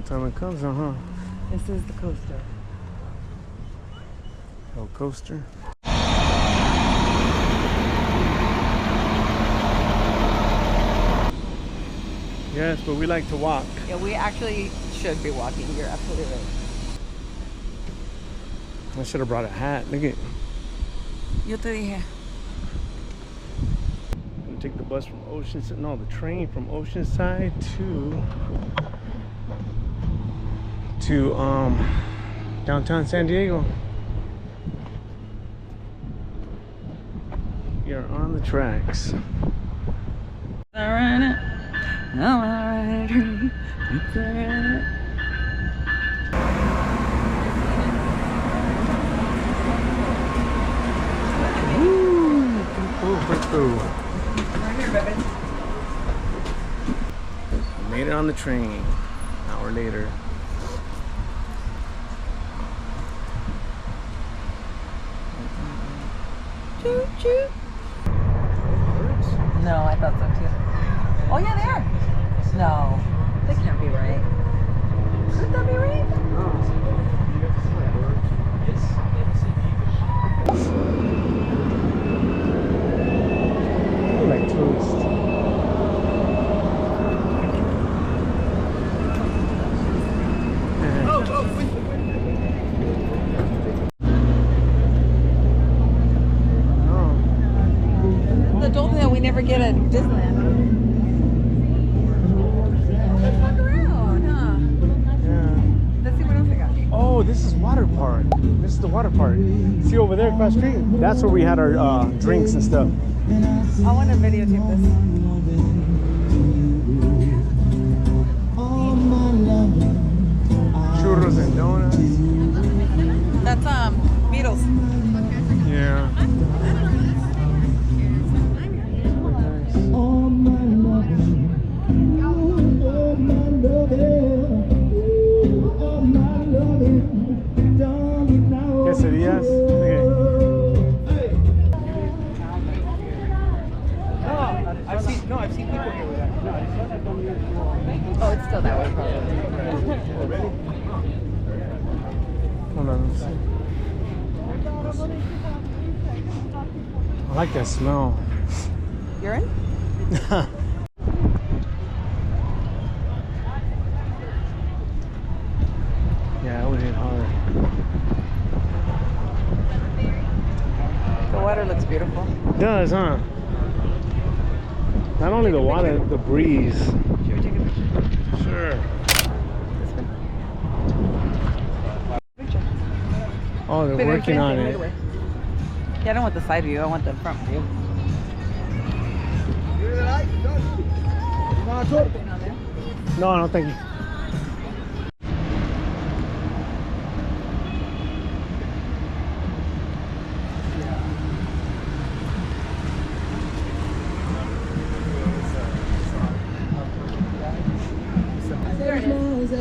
what time it comes on, huh? This is the coaster. Oh, coaster. Yes, but we like to walk. Yeah, we actually should be walking. You're absolutely right. I should have brought a hat. Look at. Yo te dije. We take the bus from Oceanside. No, the train from Oceanside to downtown San Diego. You're on the tracks. Alright. Right here, baby. Made it on the train. An hour later. Choo choo. No, I thought so too. Oh yeah, they are. No, they can't be right. Could that be right? Like tourists. The dolphin that we never get at Disneyland. Let's walk around, huh? Yeah. Let's see what else they got. Oh, this is water park. This is the water park. See over there across the street? That's where we had our drinks and stuff. I want to videotape this. Churros and donuts. That's Beatles. Yeah. Quesadillas. Okay. I've seen people here with that. Oh, it's still that way, probably. Hold on, let's see. I like that smell. Urine? Yeah, it would hit hard. The water looks beautiful. It does, huh? Not only the water, the breeze. Should we take a picture? Sure. This one? Oh, they're working on it. Yeah, I don't want the side view. I want the front view. No, no, thank you.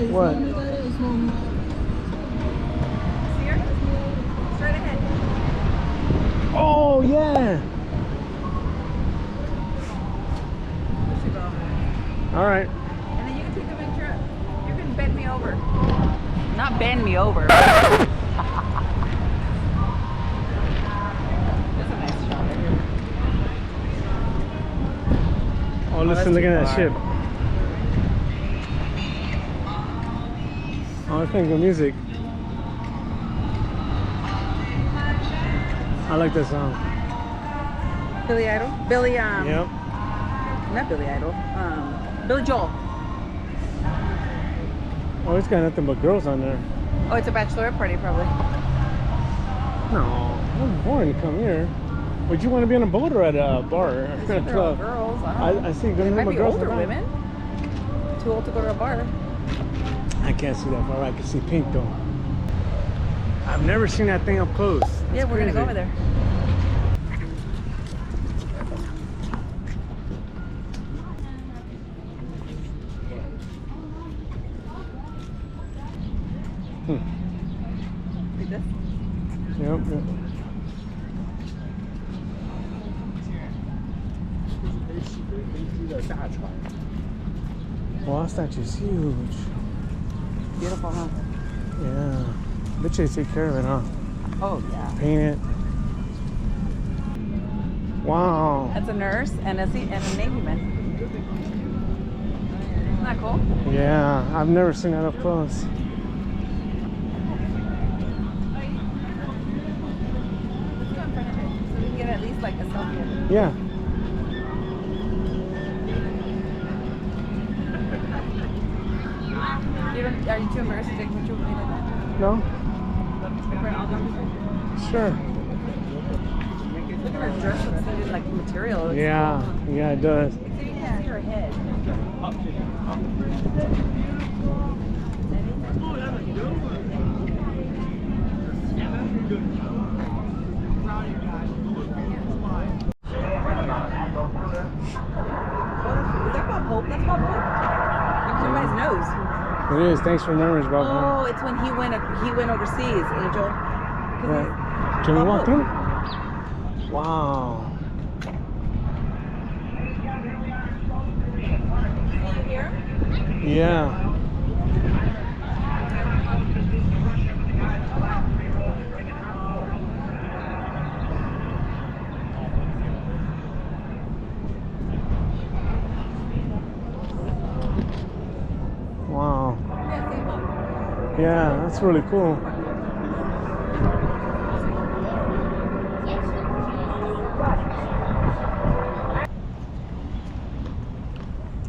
What? See her? Straight ahead. Oh, yeah. All right. And then you can take a picture. You can bend me over. Not bend me over. That's a nice shot right here. Oh, listen, look at that ship. Oh, I think good music. I like that song. Billy Idol? Billy, Yep. not Billy Idol. Billy Joel. Oh, it's got nothing but girls on there. Oh, it's a bachelorette party, probably. No, I'm boring to come here. Would you want to be on a boat or at a bar? Or a They're all club? girls. I don't know. I see They good might number be of girls older around. women. Too old to go to a bar. I can't see that far. I can see pink though. I've never seen that thing up close. Yeah, we're gonna go over there. Read this. Yep. Wow, that statue's huge. beautiful, huh? Yeah. Bet you they take care of it, huh? Oh, yeah. Paint it. Wow. That's a nurse and a Navy man. Isn't that cool? Yeah, I've never seen that up close. Let's go in front of it so we can get at least like a selfie. Yeah. Are you too embarrassed to take a picture with me like that? No? Sure. Look at her dress. Looks like, like material. It's Yeah. cool. Yeah, it does. So you can see her head. Is that Bob Hope? That's Bob Hope. You can by his nose. It is. Thanks for remembering, Bob. Oh, it's when he went overseas, Angel. Yeah. Can we walk through? Wow. Can you hear him? Yeah. Wow. Yeah, that's really cool.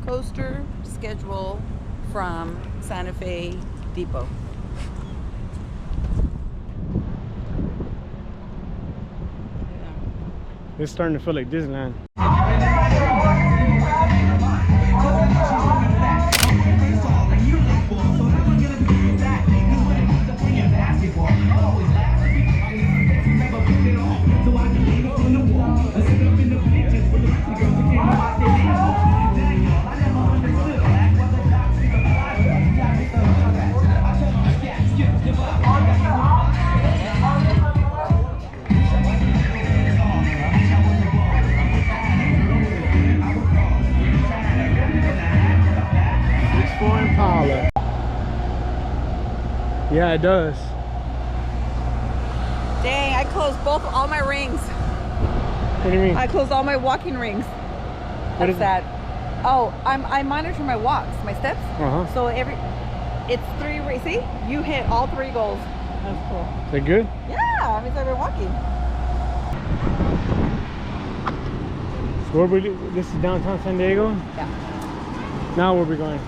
Coaster schedule from Santa Fe Depot. It's starting to feel like Disneyland. Yeah, it does. Dang, I closed all my rings. What do you mean? I closed all my walking rings. What is That's sad. Oh, I monitor my walks, my steps. Uh-huh. So it's 3 rings. See, you hit all 3 goals. That's cool. Is that good? Yeah, means I've been walking. So where this is downtown San Diego? Yeah. Now where are we going?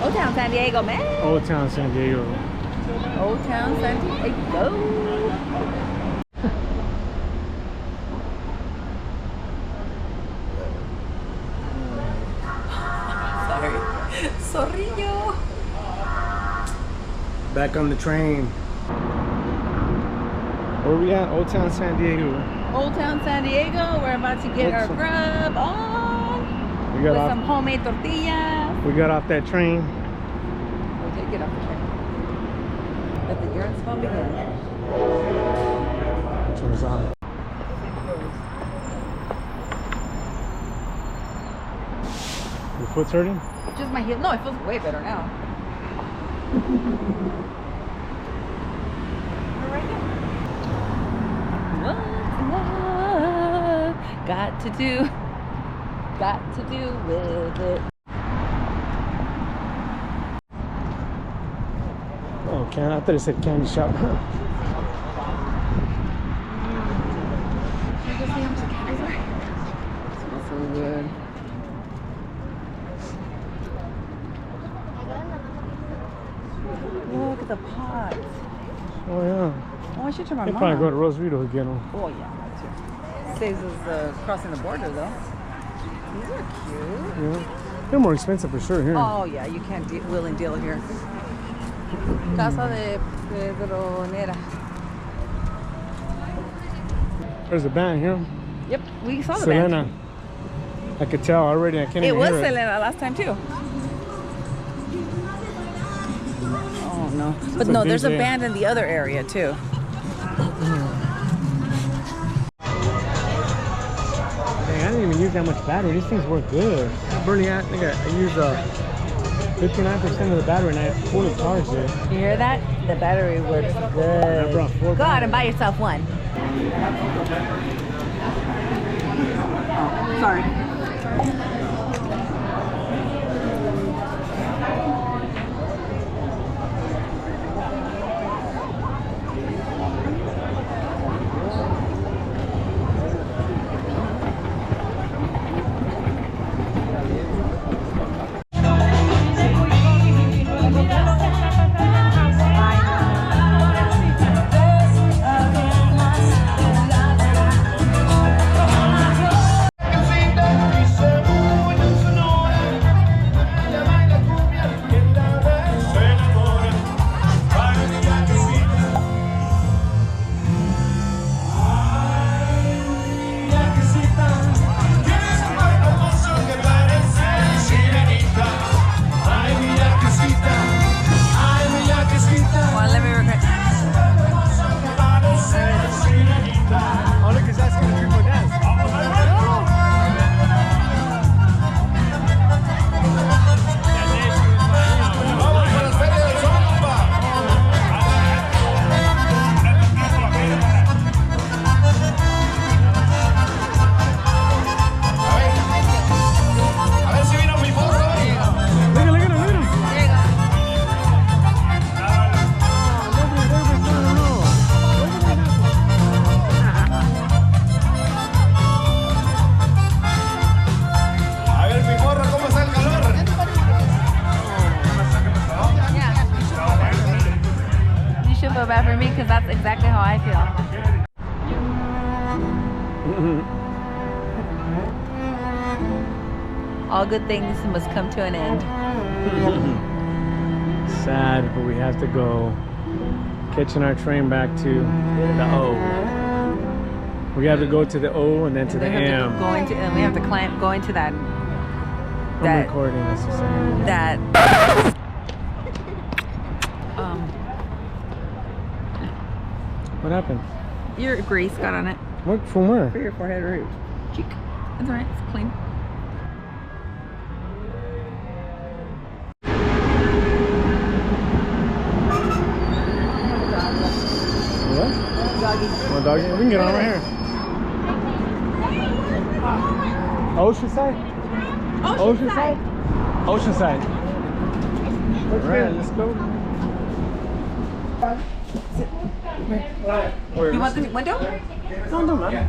Old Town San Diego, man. Old Town San Diego. Old Town San Diego. Sorry, yo. Back on the train. Where we at? Old Town San Diego. Old Town San Diego. We're about to get our grub on We got with off. some homemade tortillas. We got off that train. We did get off the train. Let the urine spell begin. Which one's on? Your foot's hurting? Just my heel. No, it feels way better now. We're right here. What's love got to do with it? Oh, I thought it said candy shop. Can I go see how much the candies are? It smells so good. Look at the pots. Oh, yeah. Oh, I should turn my They mom. probably go to Rosarito to get them. Oh, yeah, that too. Saves us crossing the border, though. These are cute. Yeah. They're more expensive for sure here. Oh, yeah, you can't wheel and deal here. Casa de Pedronera. There's a band here. Yep, we saw the Selena. band. I could tell already. I can't It even was hear Selena last time, too. Oh, no. But a no, there's a DJ. band in the other area, too. Dang, I didn't even use that much battery. These things work good. I barely had, I use 59% of the battery, and I have fully charged it. You hear that? The battery works good. I brought 4 Go out and buy yourself one. Oh, sorry. Feel bad for me because that's exactly how I feel. All good things must come to an end. Sad, but we have to go. Catching our train back to the O. We have to go to the O and then to the M. And we have to climb, go into that. I'm recording, that's the same. That. What happened? Your grease got on it. What? From where? For your forehead or your cheek. It's alright, it's clean. What? Doggy. Oh, doggy? We can get on right here. Oceanside? Oceanside? Oceanside. Alright, let's go. You want the window? No, man.